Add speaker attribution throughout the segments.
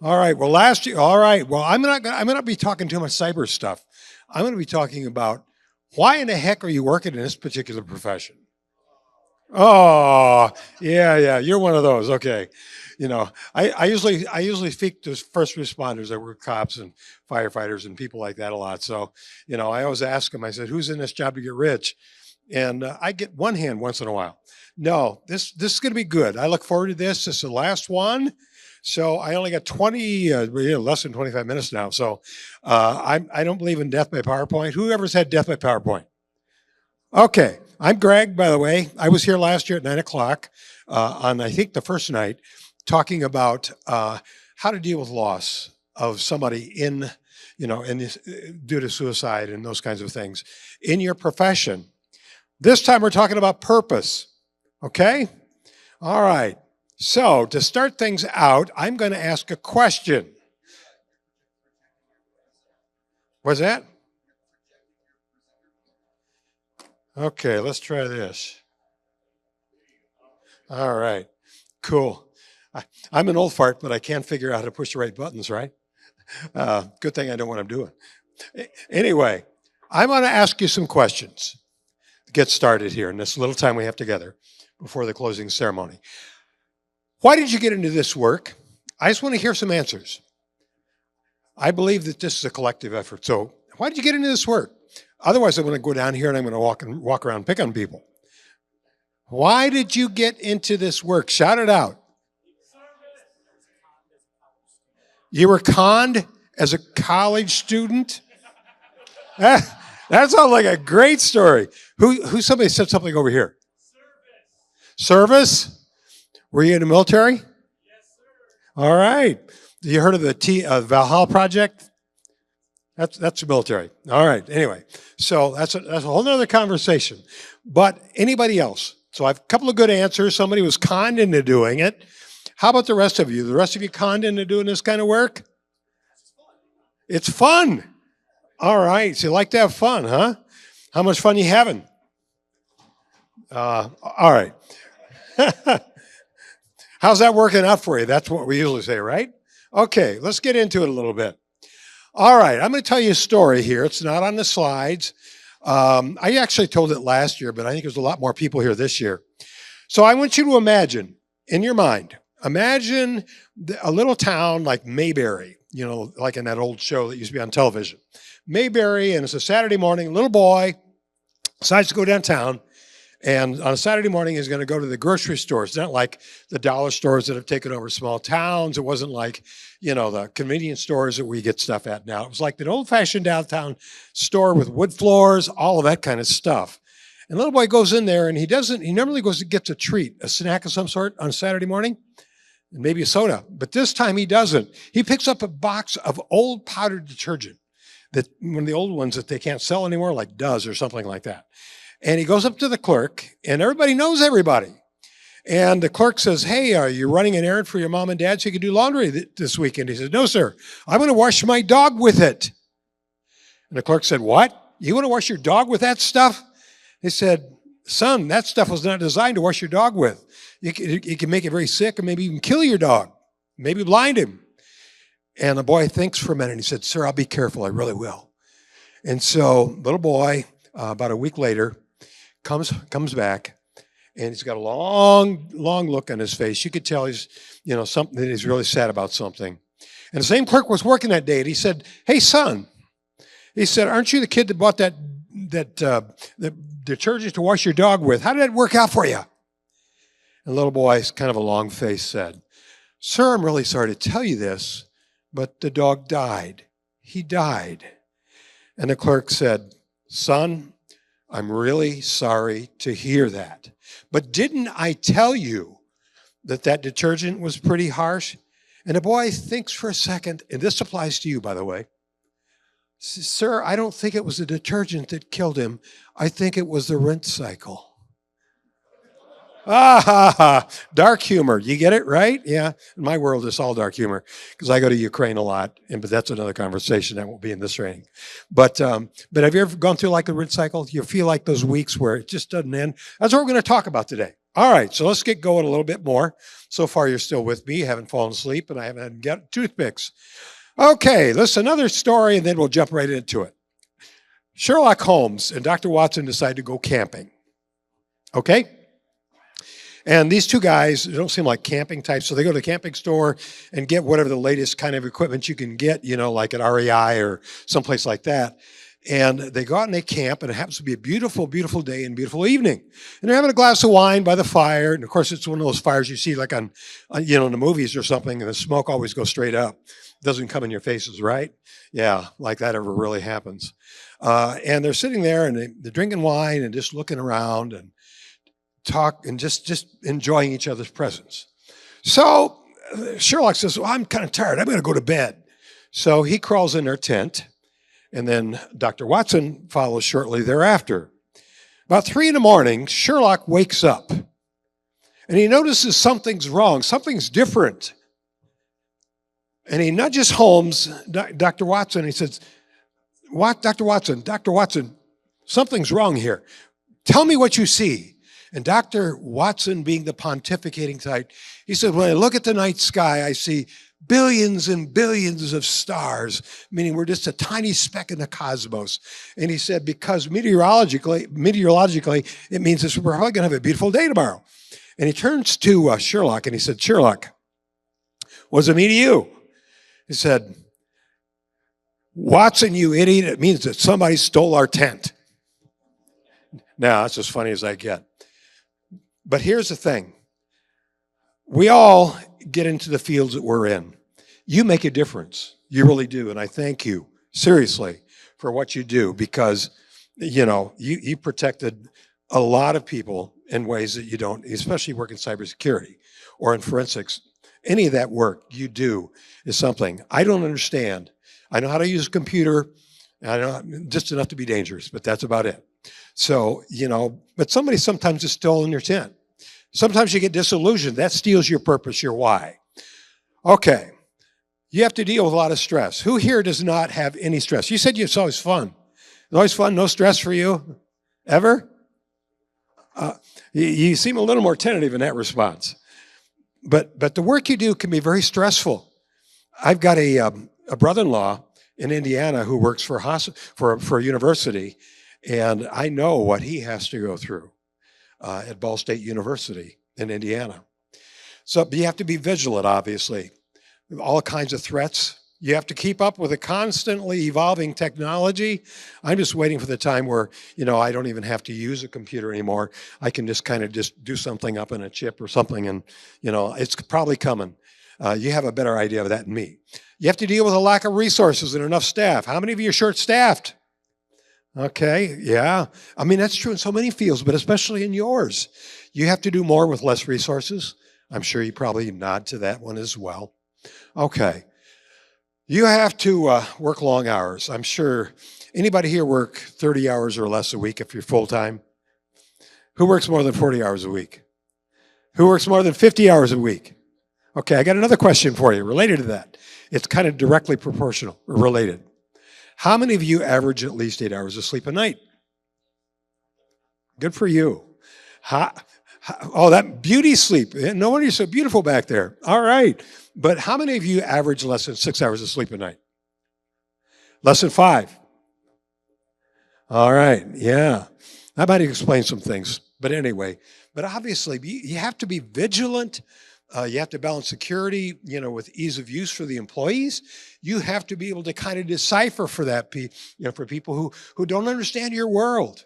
Speaker 1: All right. Well, last year. All right. Well, I'm not be talking too much cyber stuff. I'm going to be talking about why in the heck are you working in this particular profession? Oh, yeah, yeah. You're one of those. Okay. I usually speak to first responders that were cops and firefighters and people like that a lot. So, I always ask them. I said, "Who's in this job to get rich?" And I get one hand once in a while. No, this is going to be good. I look forward to this. This is the last one. So I only got 20, less than 25 minutes now. So I don't believe in death by PowerPoint. Whoever's had death by PowerPoint? Okay. I'm Greg, by the way. I was here last year at 9 o'clock on, I think, the first night talking about how to deal with loss of somebody in this, due to suicide and those kinds of things in your profession. This time we're talking about purpose. Okay? All right. So to start things out, I'm going to ask a question. What's that? Okay, let's try this. All right, cool. I'm an old fart, but I can't figure out how to push the right buttons, right? Good thing I know what I'm doing. Anyway, I'm going to ask you some questions to get started here in this little time we have together before the closing ceremony. Why did you get into this work? I just want to hear some answers. I believe that this is a collective effort. So why did you get into this work? Otherwise, I'm going to go down here and I'm going to walk around and pick on people. Why did you get into this work? Shout it out. You were conned as a college student? That sounds like a great story. Who somebody said something over here? Service? Were you in the military? Yes, sir. All right. You heard of the Valhalla Project? That's the military. All right. Anyway, so that's a whole nother conversation. But anybody else? So I have a couple of good answers. Somebody was conned into doing it. How about the rest of you? The rest of you conned into doing this kind of work? It's fun. All right. So you like to have fun, huh? How much fun you having? All right. How's that working out for you? That's what we usually say, right? Okay, let's get into it a little bit. All right, I'm going to tell you a story here. It's not on the slides. I actually told it last year, but I think there's a lot more people here this year. So I want you to imagine, in your mind, imagine a little town like Mayberry, like in that old show that used to be on television. Mayberry, and it's a Saturday morning, a little boy decides to go downtown. And on a Saturday morning, he's going to go to the grocery stores. It's not like the dollar stores that have taken over small towns. It wasn't like, the convenience stores that we get stuff at now. It was like an old-fashioned downtown store with wood floors, all of that kind of stuff. And the little boy goes in there, and he normally goes and gets a treat, a snack of some sort on Saturday morning, and maybe a soda. But this time he doesn't. He picks up a box of old powdered detergent, one of the old ones that they can't sell anymore, like Does or something like that. And he goes up to the clerk, and everybody knows everybody. And the clerk says, "Hey, are you running an errand for your mom and dad so you can do laundry this weekend?" He says, "No, sir. I'm going to wash my dog with it." And the clerk said, "What? You want to wash your dog with that stuff?" He said, "Son, that stuff was not designed to wash your dog with. It can make it very sick and maybe even kill your dog, maybe blind him." And the boy thinks for a minute, and he said, "Sir, I'll be careful. I really will." And so little boy, about a week later, comes back, and he's got a long look on his face. You could tell he's, something that he's really sad about something. And the same clerk was working that day, and he said, "Hey, son," he said, "aren't you the kid that bought that the detergent to wash your dog with? How did that work out for you?" And the little boy, kind of a long face, said, "Sir, I'm really sorry to tell you this, but the dog died. He died." And the clerk said, "Son, I'm really sorry to hear that. But didn't I tell you that detergent was pretty harsh?" And the boy thinks for a second, and this applies to you, by the way. "Sir, I don't think it was the detergent that killed him. I think it was the rinse cycle." Dark humor. You get it, right? Yeah. In my world, it's all dark humor because I go to Ukraine a lot, but that's another conversation that won't be in this training. But have you ever gone through like a rinse cycle? You feel like those weeks where it just doesn't end? That's what we're going to talk about today. All right, so let's get going a little bit more. So far, you're still with me. You haven't fallen asleep, and I haven't had get toothpicks. Okay, let's another story, and then we'll jump right into it. Sherlock Holmes and Dr. Watson decide to go camping. Okay? And these two guys don't seem like camping types, so they go to the camping store and get whatever the latest kind of equipment you can get, like at REI or someplace like that. And they go out and they camp, and it happens to be a beautiful, beautiful day and beautiful evening. And they're having a glass of wine by the fire. And of course, it's one of those fires you see like on in the movies or something, and the smoke always goes straight up. It doesn't come in your faces, right? Yeah, like that ever really happens. And they're sitting there and they're drinking wine and just looking around and talk and just enjoying each other's presence. So Sherlock says, well, I'm kind of tired. I'm going to go to bed. So he crawls in their tent. And then Dr. Watson follows shortly thereafter. About 3 in the morning, Sherlock wakes up and he notices something's wrong, something's different. And he nudges Holmes, Dr. Watson, he says, "What, Dr. Watson, something's wrong here. Tell me what you see." And Dr. Watson, being the pontificating type, he said, "When I look at the night sky, I see billions and billions of stars," meaning we're just a tiny speck in the cosmos. And he said, because meteorologically, it means we're probably going to have a beautiful day tomorrow. And he turns to Sherlock and he said, "Sherlock, what does it mean to you?" He said, "Watson, you idiot, it means that somebody stole our tent." Now, that's as funny as I get. But here's the thing. We all get into the fields that we're in. You make a difference. You really do. And I thank you, seriously, for what you do because, you protected a lot of people in ways that you don't, especially work in cybersecurity or in forensics. Any of that work you do is something I don't understand. I know how to use a computer. I know just enough to be dangerous, but that's about it. So, but somebody sometimes is still in your tent. Sometimes you get disillusioned. That steals your purpose, your why. Okay. You have to deal with a lot of stress. Who here does not have any stress? You said it's always fun. It's always fun, no stress for you? Ever? You seem a little more tentative in that response. But the work you do can be very stressful. I've got a brother-in-law in Indiana who works for a university, and I know what he has to go through at Ball State University in Indiana. So you have to be vigilant, obviously. All kinds of threats. You have to keep up with a constantly evolving technology. I'm just waiting for the time where, I don't even have to use a computer anymore. I can just kind of just do something up in a chip or something, and, it's probably coming. You have a better idea of that than me. You have to deal with a lack of resources and enough staff. How many of you are short-staffed? Okay, yeah. I mean, that's true in so many fields, but especially in yours. You have to do more with less resources. I'm sure you probably nod to that one as well. Okay. You have to work long hours. I'm sure anybody here work 30 hours or less a week if you're full-time? Who works more than 40 hours a week? Who works more than 50 hours a week? Okay, I got another question for you related to that. It's kind of directly proportional or related. How many of you average at least 8 hours of sleep a night? Good for you. That beauty sleep. No wonder you're so beautiful back there. All right. But how many of you average less than 6 hours of sleep a night? Less than 5. All right. Yeah. I might explain some things. But anyway, but obviously you have to be vigilant. You have to balance security, with ease of use for the employees. You have to be able to kind of decipher for that, for people who don't understand your world.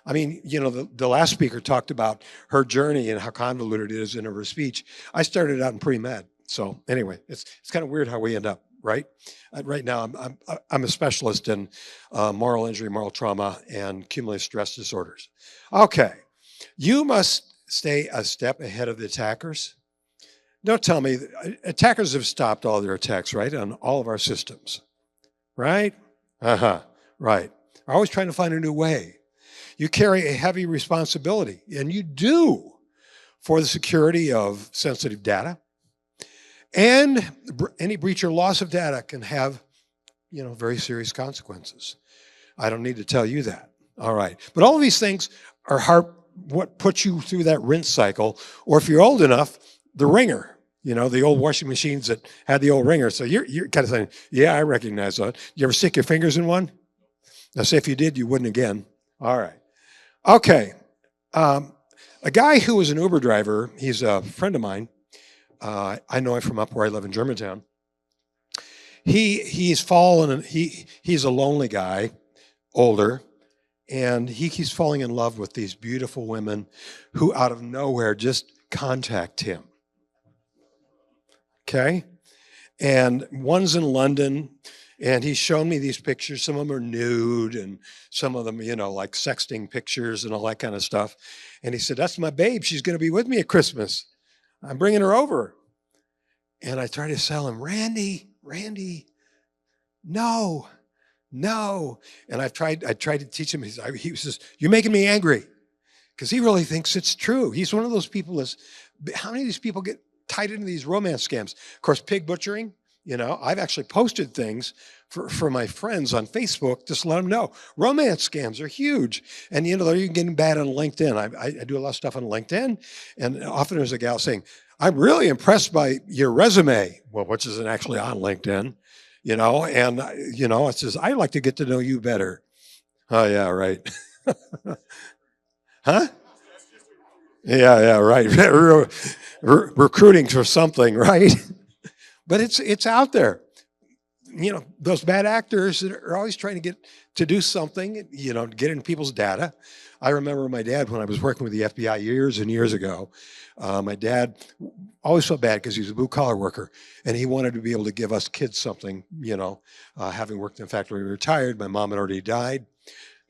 Speaker 1: I mean, the last speaker talked about her journey and how convoluted it is in her speech. I started out in pre-med. So anyway, it's kind of weird how we end up, right? Right now, I'm a specialist in moral injury, moral trauma, and cumulative stress disorders. Okay, you must stay a step ahead of the attackers. Don't tell me, attackers have stopped all their attacks, right, on all of our systems, right? Right. Are always trying to find a new way. You carry a heavy responsibility, and you do, for the security of sensitive data. And any breach or loss of data can have, very serious consequences. I don't need to tell you that. All right. But all of these things are what puts you through that rinse cycle. Or if you're old enough, the wringer. The old washing machines that had the old wringer. So you're kind of saying, yeah, I recognize that. You ever stick your fingers in one? Now, say if you did, you wouldn't again. All right. Okay. A guy who was an Uber driver, he's a friend of mine. I know him from up where I live in Germantown. He's fallen, and he's a lonely guy, older, and he keeps falling in love with these beautiful women who out of nowhere just contact him. Okay? And one's in London, and he's shown me these pictures. Some of them are nude, and some of them, like sexting pictures and all that kind of stuff. And he said, that's my babe. She's going to be with me at Christmas. I'm bringing her over. And I tried to sell him, Randy, no. And I tried to teach him. He says, you're making me angry. Because he really thinks it's true. He's one of those people how many of these people get tied into these romance scams? Of course, pig butchering. I've actually posted things for my friends on Facebook, just to let them know. Romance scams are huge. And, they're getting bad on LinkedIn. I do a lot of stuff on LinkedIn. And often there's a gal saying, I'm really impressed by your resume. Well, which isn't actually on LinkedIn, and, it says, I'd like to get to know you better. Oh, yeah, right. Huh? Yeah, right. Recruiting for something, right? But it's out there. Those bad actors that are always trying to get to do something, get in people's data. I remember my dad, when I was working with the FBI years and years ago, my dad always felt bad because he was a blue-collar worker, and he wanted to be able to give us kids something, having worked in a factory, retired. My mom had already died.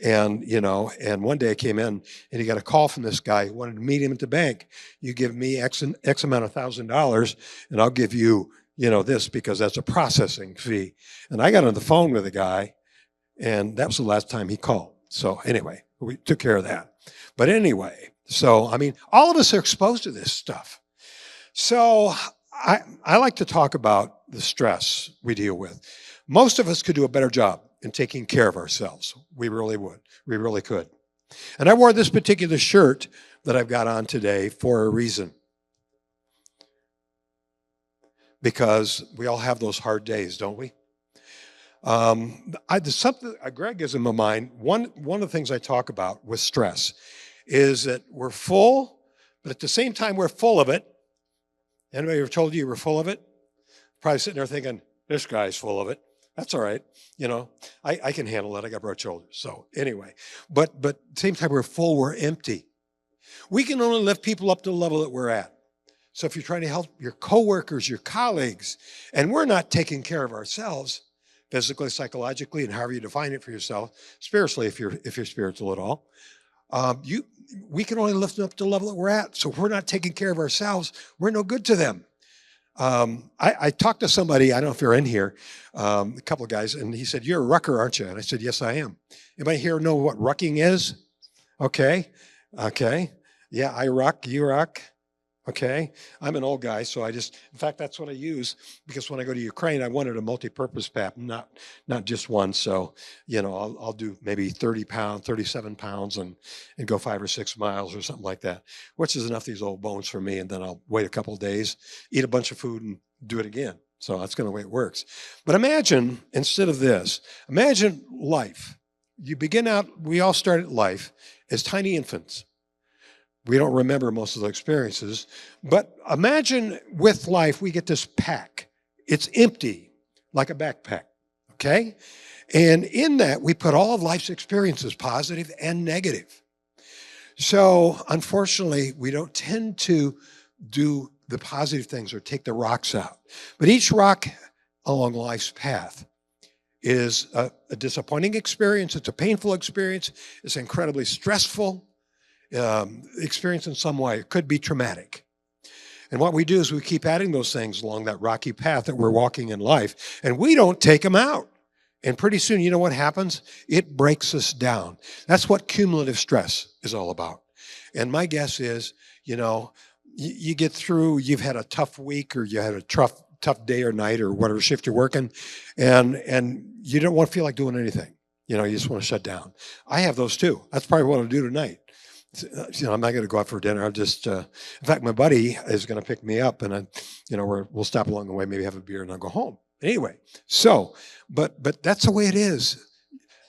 Speaker 1: And, and one day I came in and he got a call from this guy who wanted to meet him at the bank. You give me X amount of $1,000 and I'll give you, this because that's a processing fee. And I got on the phone with the guy and that was the last time he called. So anyway, we took care of that. But anyway, so, all of us are exposed to this stuff. So I like to talk about the stress we deal with. Most of us could do a better job in taking care of ourselves. We really would. We really could. And I wore this particular shirt that I've got on today for a reason. Because we all have those hard days, don't we? There's something, Greg is in my mind. One of the things I talk about with stress is that we're full, but at the same time we're full of it. Anybody ever told you were full of it? Probably sitting there thinking, this guy's full of it. That's all right. I can handle it. I got broad shoulders. So anyway, but at the same time we're full, we're empty. We can only lift people up to the level that we're at. So if you're trying to help your coworkers, your colleagues, and we're not taking care of ourselves, physically, psychologically, and however you define it for yourself, spiritually, if you're spiritual at all, we can only lift them up to the level that we're at. So if we're not taking care of ourselves, we're no good to them. I talked to somebody, I don't know if you're in here, a couple of guys, and he said, you're a rucker, aren't you? And I said, yes, I am. Anybody here know what rucking is? Okay. Yeah, I ruck, you ruck. Okay. I'm an old guy, so in fact, that's what I use, because when I go to Ukraine, I wanted a multi-purpose PAP, not just one. So, I'll do maybe 37 pounds and go 5 or 6 miles or something like that, which is enough of these old bones for me. And then I'll wait a couple of days, eat a bunch of food and do it again. So that's kind of the way it works. But imagine, instead of this, imagine life. We all started life as tiny infants. We don't remember most of the experiences, but imagine with life, we get this pack. It's empty, like a backpack, okay? And in that, we put all of life's experiences, positive and negative. So unfortunately, we don't tend to do the positive things or take the rocks out. But each rock along life's path is a disappointing experience. It's a painful experience. It's incredibly stressful. Experience in some way. It could be traumatic. And what we do is we keep adding those things along that rocky path that we're walking in life, and we don't take them out. And pretty soon, you know what happens? It breaks us down. That's what cumulative stress is all about. And my guess is, you get through, you've had a tough week, or you had a tough day or night or whatever shift you're working, and you don't want to feel like doing anything. You just want to shut down. I have those too. That's probably what I'll do tonight. I'm not going to go out for dinner. I'll just, in fact, my buddy is going to pick me up, and we'll stop along the way, maybe have a beer, and I'll go home. Anyway, so, but that's the way it is.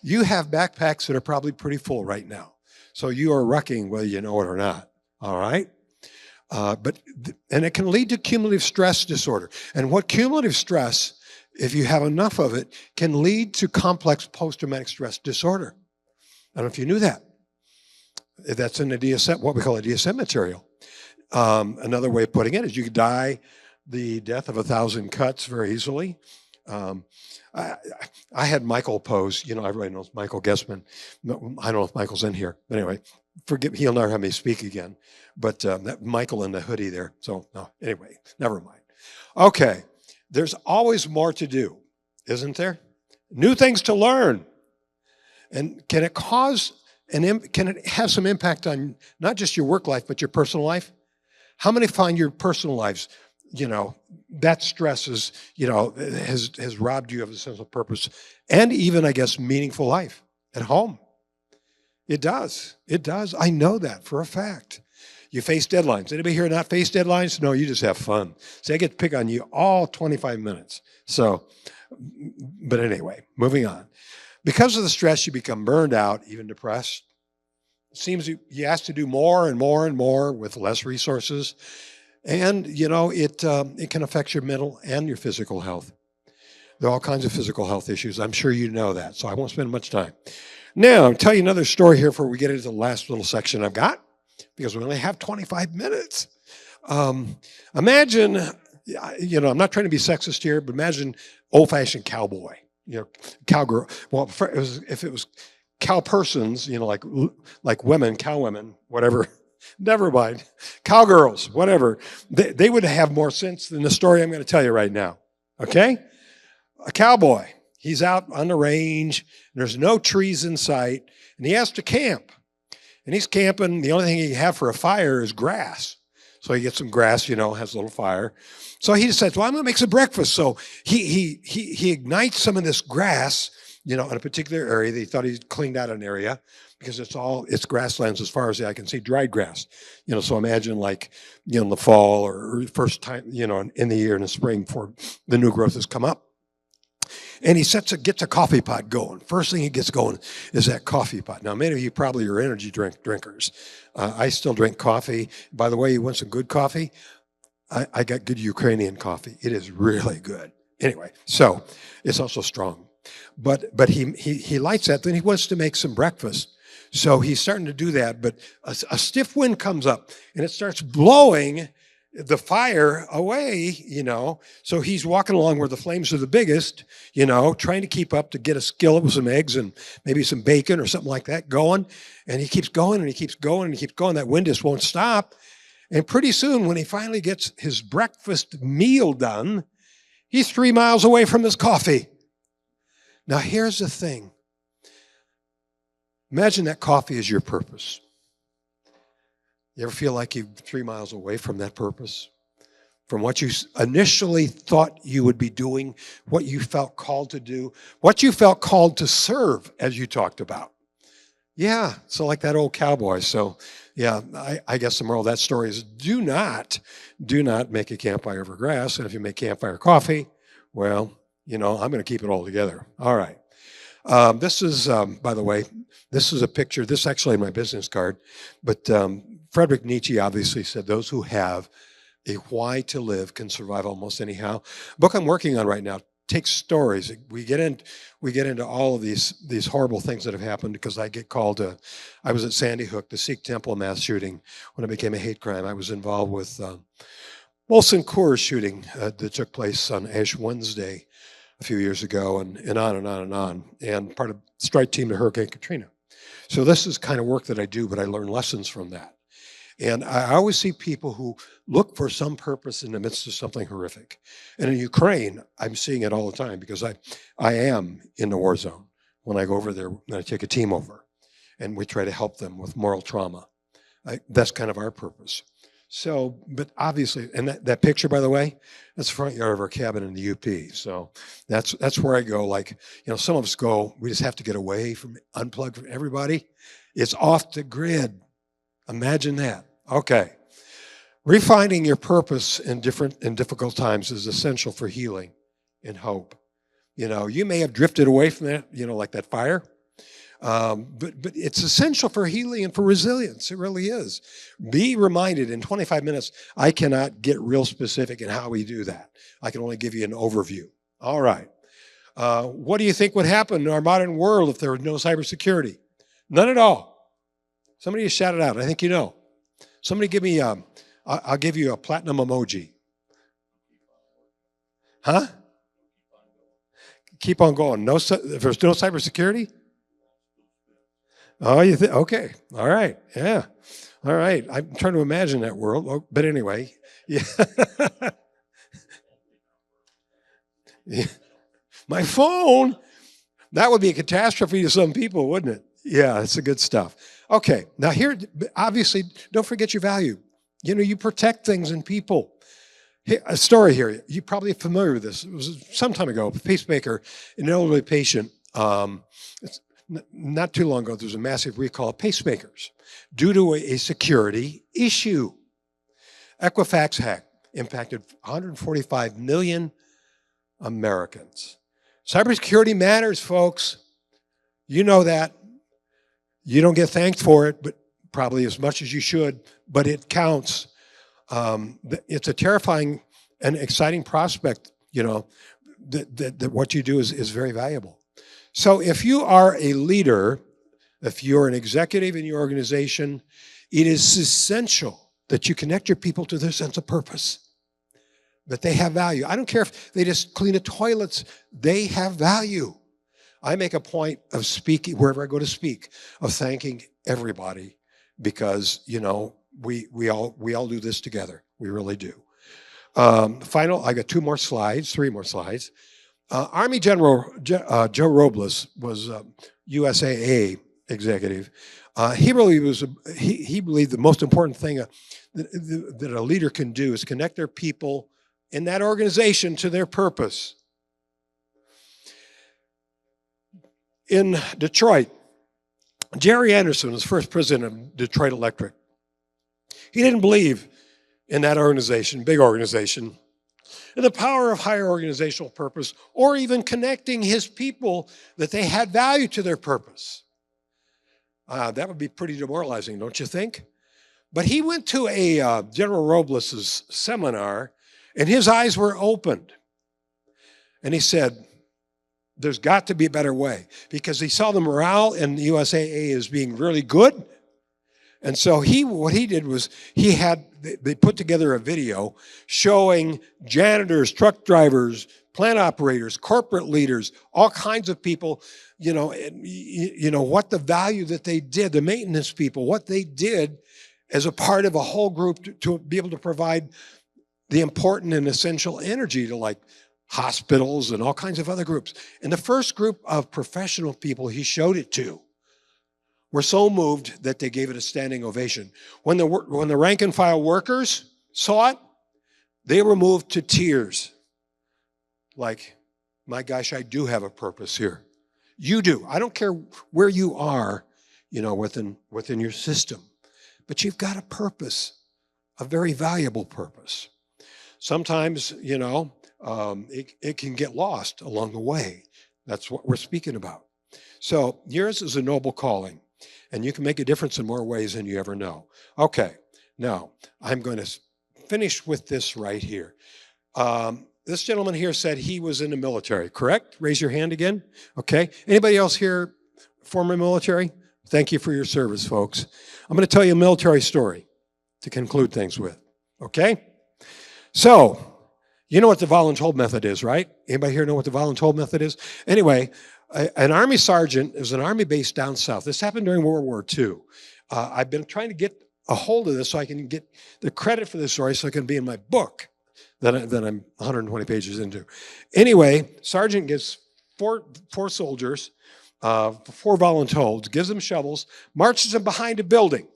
Speaker 1: You have backpacks that are probably pretty full right now. So you are wrecking whether you know it or not. All right. And it can lead to cumulative stress disorder. And what cumulative stress, if you have enough of it, can lead to complex post-traumatic stress disorder. I don't know if you knew that. That's in the DSM, what we call a DSM material. Another way of putting it is you could die the death of 1,000 cuts very easily. I had Michael pose, everybody knows Michael Guessman. No, I don't know if Michael's in here. But anyway, he'll never have me speak again. But that Michael in the hoodie there. So, no, anyway, never mind. Okay, there's always more to do, isn't there? New things to learn. And can it have some impact on not just your work life, but your personal life? How many find your personal lives, that stress is, has robbed you of a sense of purpose and even, I guess, meaningful life at home? It does. It does. I know that for a fact. You face deadlines. Anybody here not face deadlines? No, you just have fun. See, I get to pick on you all 25 minutes. So, but anyway, moving on. Because of the stress, you become burned out, even depressed. It seems you ask to do more and more and more with less resources. And, it can affect your mental and your physical health. There are all kinds of physical health issues. I'm sure you know that, so I won't spend much time. Now, I'll tell you another story here before we get into the last little section I've got, because we only have 25 minutes. Imagine, I'm not trying to be sexist here, but imagine old-fashioned cowboy, cowgirl. Well, if it was cow persons, like women, cow women, whatever. Never mind. Cowgirls, whatever. They would have more sense than the story I'm going to tell you right now. Okay? A cowboy. He's out on the range. And there's no trees in sight. And he has to camp. And he's camping. The only thing he can have for a fire is grass. So he gets some grass, has a little fire. So he decides, well, I'm going to make some breakfast. So he ignites some of this grass, in a particular area. They thought he'd cleaned out an area, because it's grasslands as far as the eye can see, dried grass. So imagine in the fall or first time, in the year, in the spring, before the new growth has come up. And he gets a coffee pot going. First thing he gets going is that coffee pot. Now, many of you probably are energy drinkers. I still drink coffee. By the way, you want some good coffee? I got good Ukrainian coffee. It is really good. Anyway, so it's also strong. But he lights that, then he wants to make some breakfast. So he's starting to do that, but a stiff wind comes up and it starts blowing the fire away, So he's walking along where the flames are the biggest, trying to keep up to get a skillet with some eggs and maybe some bacon or something like that going. And he keeps going and he keeps going and he keeps going. That wind just won't stop. And pretty soon, when he finally gets his breakfast meal done, he's 3 miles away from his coffee. Now, here's the thing. Imagine that coffee is your purpose. You ever feel like you're 3 miles away from that purpose? From what you initially thought you would be doing, what you felt called to do, what you felt called to serve, as you talked about. Yeah, so like that old cowboy. So, yeah, I guess the moral of that story is do not make a campfire over grass. And if you make campfire coffee, well, I'm going to keep it all together. All right. This is, by the way, this is a picture. This is actually my business card. But Friedrich Nietzsche obviously said those who have a why to live can survive almost anyhow. The book I'm working on right now takes stories. We get into all of these horrible things that have happened because I get called to. I was at Sandy Hook, the Sikh temple mass shooting, when it became a hate crime. I was involved with Molson Coors shooting that took place on Ash Wednesday a few years ago, and on and on and on, and part of the strike team to Hurricane Katrina. So this is kind of work that I do, but I learn lessons from that. And I always see people who look for some purpose in the midst of something horrific. And in Ukraine, I'm seeing it all the time because I am in the war zone when I go over there, and I take a team over, and we try to help them with moral trauma. That's kind of our purpose. So, but obviously, and that picture, by the way, that's the front yard of our cabin in the UP. So that's where I go. Like, some of us go, we just have to get away from, unplug from everybody. It's off the grid. Imagine that. Okay. Refining your purpose in difficult times is essential for healing and hope. You may have drifted away from that, like that fire. But it's essential for healing and for resilience. It really is. Be reminded in 25 minutes, I cannot get real specific in how we do that. I can only give you an overview. All right. What do you think would happen in our modern world if there was no cybersecurity? None at all. Somebody just shout it out. I think you know. Somebody give me, I'll give you a platinum emoji. Huh? Keep on going. If there's no cybersecurity? Oh, you think? Okay. All right. Yeah. All right. I'm trying to imagine that world. Oh, but anyway, yeah. Yeah. My phone, that would be a catastrophe to some people, wouldn't it? Yeah, it's the good stuff. Okay. Now here, obviously, don't forget your value. You protect things and people. Here, a story here. You're probably familiar with this. It was some time ago, a pacemaker, an elderly patient. Not too long ago, there was a massive recall of pacemakers due to a security issue. Equifax hack impacted 145 million Americans. Cybersecurity matters, folks. You know that. You don't get thanked for it, but probably as much as you should, but it counts. It's a terrifying and exciting prospect, that what you do is very valuable. So if you are a leader, if you're an executive in your organization, it is essential that you connect your people to their sense of purpose, that they have value. I don't care if they just clean the toilets, they have value. I make a point of speaking, wherever I go to speak, of thanking everybody because, we all do this together. We really do. I got three more slides. Army General Joe Robles was USAA executive. He believed the most important thing that a leader can do is connect their people in that organization to their purpose. In Detroit, Jerry Anderson was first president of Detroit Electric. He didn't believe in that organization, big organization, and the power of higher organizational purpose, or even connecting his people that they had value to their purpose. That would be pretty demoralizing, don't you think? But he went to a General Robles' seminar, and his eyes were opened. And he said, there's got to be a better way, because he saw the morale in the USAA as being really good. And so what he did was they put together a video showing janitors, truck drivers, plant operators, corporate leaders, all kinds of people, what the value that they did, the maintenance people, what they did as a part of a whole group to be able to provide the important and essential energy to like hospitals and all kinds of other groups. And the first group of professional people he showed it to were so moved that they gave it a standing ovation. When the rank and file workers saw it, they were moved to tears. Like, my gosh, I do have a purpose here. You do. I don't care where you are, within your system, but you've got a purpose, a very valuable purpose. Sometimes, it can get lost along the way. That's what we're speaking about. So yours is a noble calling. And you can make a difference in more ways than you ever know. Okay, now I'm going to finish with this right here. This gentleman here said he was in the military, correct? Raise your hand again. Okay. Anybody else here former military? Thank you for your service, folks. I'm going to tell you a military story to conclude things with. Okay? So, you know what the voluntold method is, right? Anybody here know what the voluntold method is? Anyway, an Army sergeant, it was an Army base down south. This happened during World War II. I've been trying to get a hold of this so I can get the credit for this story so it can be in my book that I'm 120 pages into. Anyway, sergeant gives four soldiers, four voluntold, gives them shovels, marches them behind a building,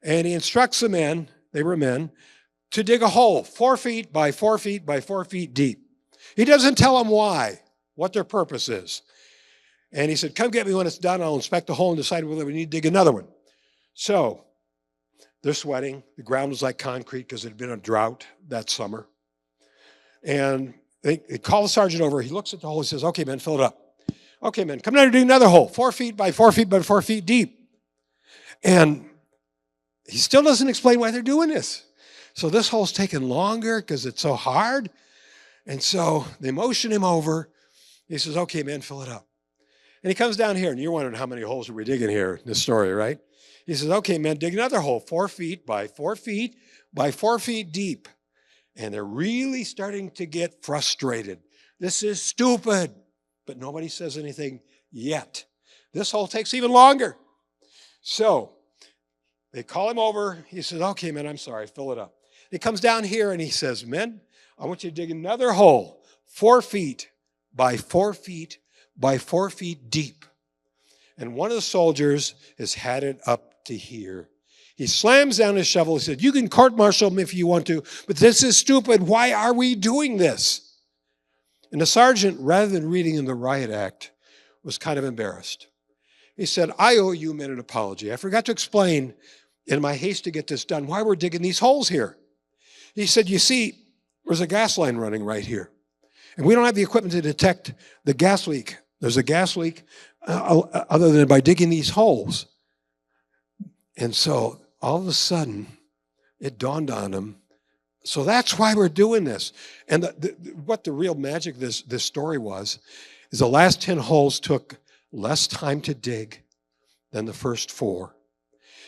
Speaker 1: and he instructs the men, they were men, to dig a hole 4 feet by 4 feet by 4 feet deep. He doesn't tell them why, what their purpose is. And he said, come get me when it's done. I'll inspect the hole and decide whether we need to dig another one. So They're sweating. The ground was like concrete because it had been a drought that summer. And they call the sergeant over. He looks at the hole. He says, okay, men, fill it up. Okay, men, come down and do another hole, 4 feet by 4 feet by 4 feet deep. And he still doesn't explain why they're doing this. So this hole's taking longer because it's so hard. And so they motion him over. He says, okay, man, fill it up. And he comes down here, and you're wondering how many holes are we digging here in this story, right? He says, okay, man, dig another hole, 4 feet by 4 feet by 4 feet deep. And they're really starting to get frustrated. This is stupid. But nobody says anything yet. This hole takes even longer. So they call him over. He says, okay, man, I'm sorry, fill it up. He comes down here and he says, men, I want you to dig another hole, 4 feet by 4 feet by 4 feet deep. And one of the soldiers has had it up to here. He slams down his shovel. He said, you can court-martial me if you want to, but this is stupid. Why are we doing this? And the sergeant, rather than reading in the riot act, was kind of embarrassed. He said, I owe you men an apology. I forgot to explain in my haste to get this done why we're digging these holes here. He said, you see, there's a gas line running right here. And we don't have the equipment to detect the gas leak. There's a gas leak other than by digging these holes. And so all of a sudden, it dawned on him, so that's why we're doing this. And what the real magic of this story was, is the last 10 holes took less time to dig than the first 4.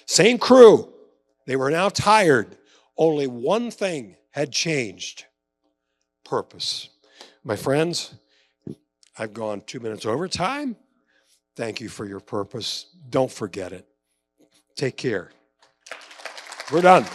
Speaker 1: Same crew. They were now tired. Only one thing had changed. Purpose. My friends, I've gone 2 minutes over time. Thank you for your purpose. Don't forget it. Take care. We're done.